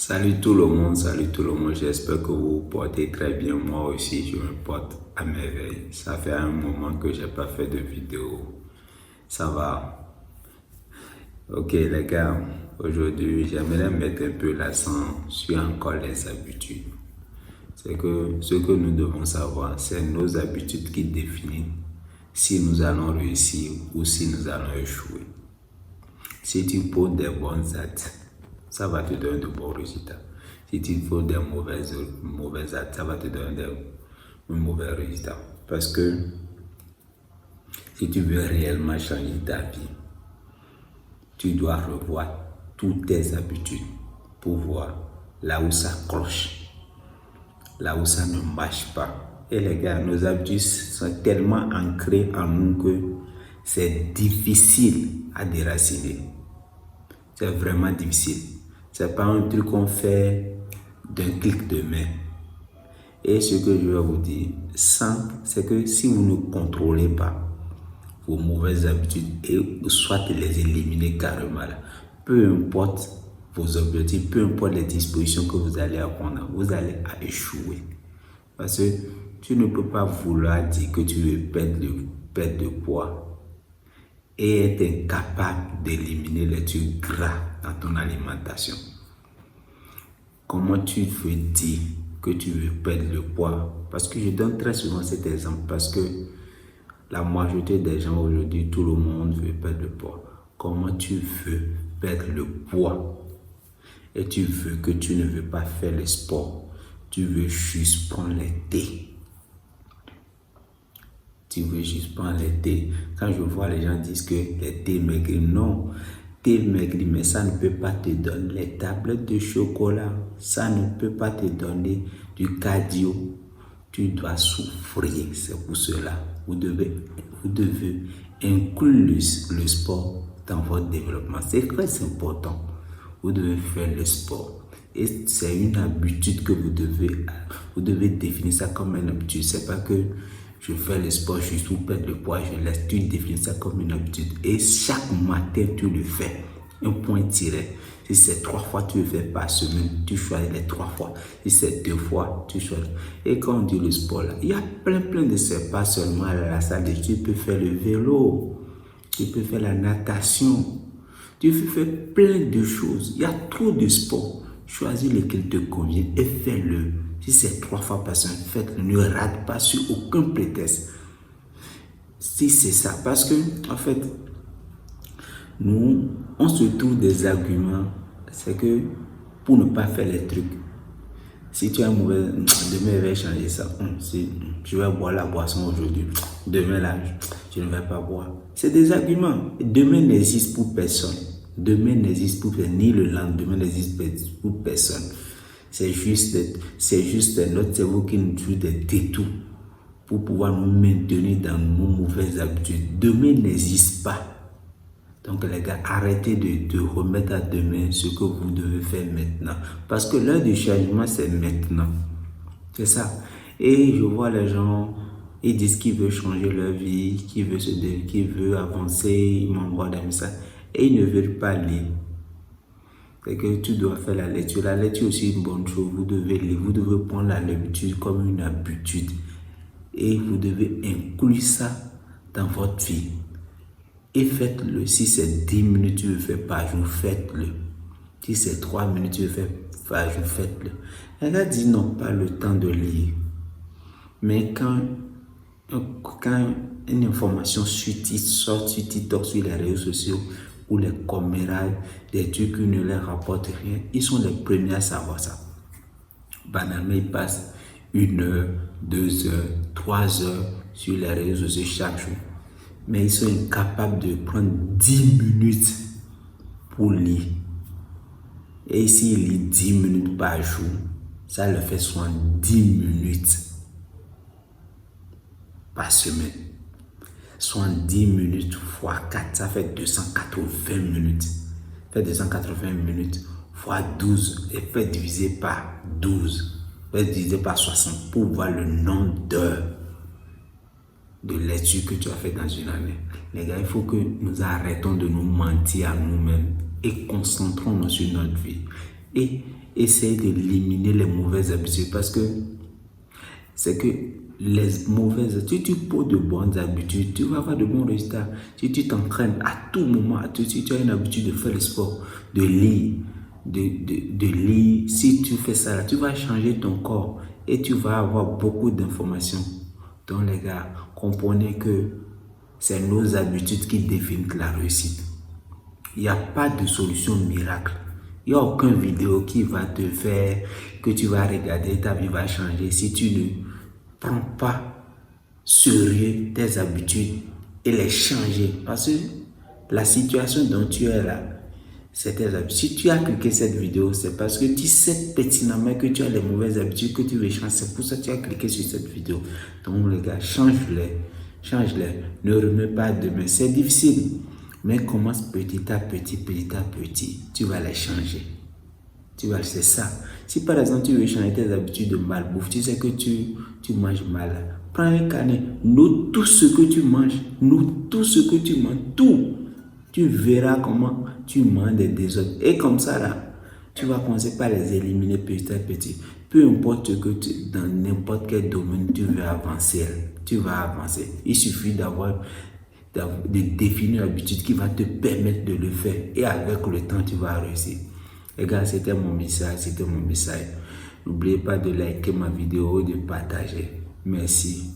Salut tout le monde, j'espère que vous vous portez très bien. Moi aussi, je me porte à merveille. Ça fait un moment que j'ai pas fait de vidéo. Ça va? Ok les gars, aujourd'hui, j'aimerais mettre un peu l'accent sur encore les habitudes. C'est que ce que nous devons savoir, c'est nos habitudes qui définissent si nous allons réussir ou si nous allons échouer. Si tu poses des bonnes actes, ça va te donner de bons résultats. Si tu poses des mauvais actes, ça va te donner de mauvais résultats. Parce que si tu veux réellement changer ta vie, tu dois revoir toutes tes habitudes pour voir là où ça cloche, là où ça ne marche pas. Et les gars, nos habitudes sont tellement ancrées en nous que c'est difficile à déraciner. C'est vraiment difficile. C'est pas un truc qu'on fait d'un clic de main. Et ce que je vais vous dire, c'est que si vous ne contrôlez pas vos mauvaises habitudes et soit les éliminer carrément, peu importe vos objectifs, peu importe les dispositions que vous allez apprendre, vous allez échouer. Parce que tu ne peux pas vouloir dire que tu veux perdre de poids et être incapable d'éliminer les trucs gras dans ton alimentation. Comment tu veux dire que tu veux perdre le poids? Parce que je donne très souvent cet exemple, parce que la majorité des gens aujourd'hui, tout le monde veut perdre le poids. Comment tu veux perdre le poids et tu veux que tu ne veux pas faire le sport? Tu veux juste prendre les thés. Tu veux juste prendre les thés. Quand je vois les gens disent que les thés maigris, non, thé maigri, mais ça ne peut pas te donner les tablettes de chocolat. Ça ne peut pas te donner du cardio. Tu dois souffrir. C'est pour cela. Vous devez inclure le sport dans votre développement. C'est très important. Vous devez faire le sport. Et c'est une habitude que vous devez définir ça comme une habitude. C'est pas que je fais le sport, je suis perdre le poids, je laisse. Tu définis ça comme une habitude. Et chaque matin, tu le fais. Un point tiré. Si c'est 3 fois, tu le fais par semaine, tu choisis les 3 fois. Si c'est 2 fois, tu choisis. Et quand on dit le sport, là, il y a plein de c'est pas seulement à la salle de tu peux faire le vélo, tu peux faire la natation, tu peux faire plein de choses. Il y a trop de sports. Choisis lequel te convient et fais-le. Si c'est 3 fois par semaine, faites-le. Ne rate pas sur aucun prétexte. Si c'est ça, parce que, en fait, nous, on se trouve des arguments. C'est que pour ne pas faire les trucs. Si tu as un mauvais, demain je vais changer ça. Je vais boire la boisson aujourd'hui. Demain là, je ne vais pas boire. C'est des arguments. Demain n'existe pour personne. Demain n'existe pour personne. Ni le lendemain n'existe pour personne. C'est juste notre cerveau qui nous joue des détours pour pouvoir nous maintenir dans nos mauvaises habitudes. Demain n'existe pas. Donc les gars, arrêtez de remettre à demain ce que vous devez faire maintenant. Parce que l'heure du changement, c'est maintenant. C'est ça. Et je vois les gens, ils disent qu'ils veulent changer leur vie, qu'ils veulent avancer, ils m'envoient des messages. Et ils ne veulent pas lire. C'est que tu dois faire la lecture. La lecture aussi est une bonne chose. Vous devez lire, vous devez prendre la lecture comme une habitude. Et vous devez inclure ça dans votre vie. Et faites-le. Si c'est 10 minutes tu veux faire par jour, faites-le. Si c'est 3 minutes tu veux faire par jour, faites-le. Elle a dit non, pas le temps de lire. Mais quand une information sort sur TikTok, sur les réseaux sociaux, ou les commérages, des trucs qui ne leur rapportent rien, ils sont les premiers à savoir ça. Banalement, ils passent 1 heure, 2 heures, 3 heures sur les réseaux sociaux chaque jour. Mais ils sont incapables de prendre 10 minutes pour lire. Et s'ils lisent 10 minutes par jour, ça leur fait 70 minutes par semaine. 70 minutes fois 4, ça fait 280 minutes. Faites 280 minutes fois 12 et faites diviser par 12. Faites diviser par 60 pour voir le nombre d'heures de lecture que tu as fait dans une année. Les gars, il faut que nous arrêtons de nous mentir à nous-mêmes et concentrons-nous sur notre vie. Et essaye d'éliminer les mauvaises habitudes parce que c'est que les mauvaises, si tu poses de bonnes habitudes, tu vas avoir de bons résultats. Si tu t'entraînes à tout moment, si tu as une habitude de faire le sport, de lire, de lire, si tu fais ça, là, tu vas changer ton corps et tu vas avoir beaucoup d'informations. Donc les gars, comprenez que c'est nos habitudes qui définissent la réussite. Il n'y a pas de solution miracle. Il n'y a aucune vidéo qui va te faire que tu vas regarder, ta vie va changer si tu ne prends pas sérieux tes habitudes et les changer. Parce que la situation dont tu es là, c'est tes habitudes. Si tu as cliqué cette vidéo, c'est parce que tu sais pertinemment que tu as les mauvaises habitudes que tu veux changer. C'est pour ça que tu as cliqué sur cette vidéo. Donc les gars, change-les. Change-les. Ne remets pas demain. C'est difficile. Mais commence petit à petit, tu vas les changer. C'est ça. Si par exemple tu veux changer tes habitudes de malbouffe, tu sais que tu manges mal. Prends un carnet, note tout ce que tu manges, tout. Tu verras comment tu manges des désordres. Et comme ça là, tu vas commencer par les éliminer petit à petit. Peu importe ce que dans n'importe quel domaine tu veux avancer, tu vas avancer. Il suffit de définir l'habitude qui va te permettre de le faire. Et avec le temps, tu vas réussir. Les gars, c'était mon message. N'oubliez pas de liker ma vidéo, de partager. Merci.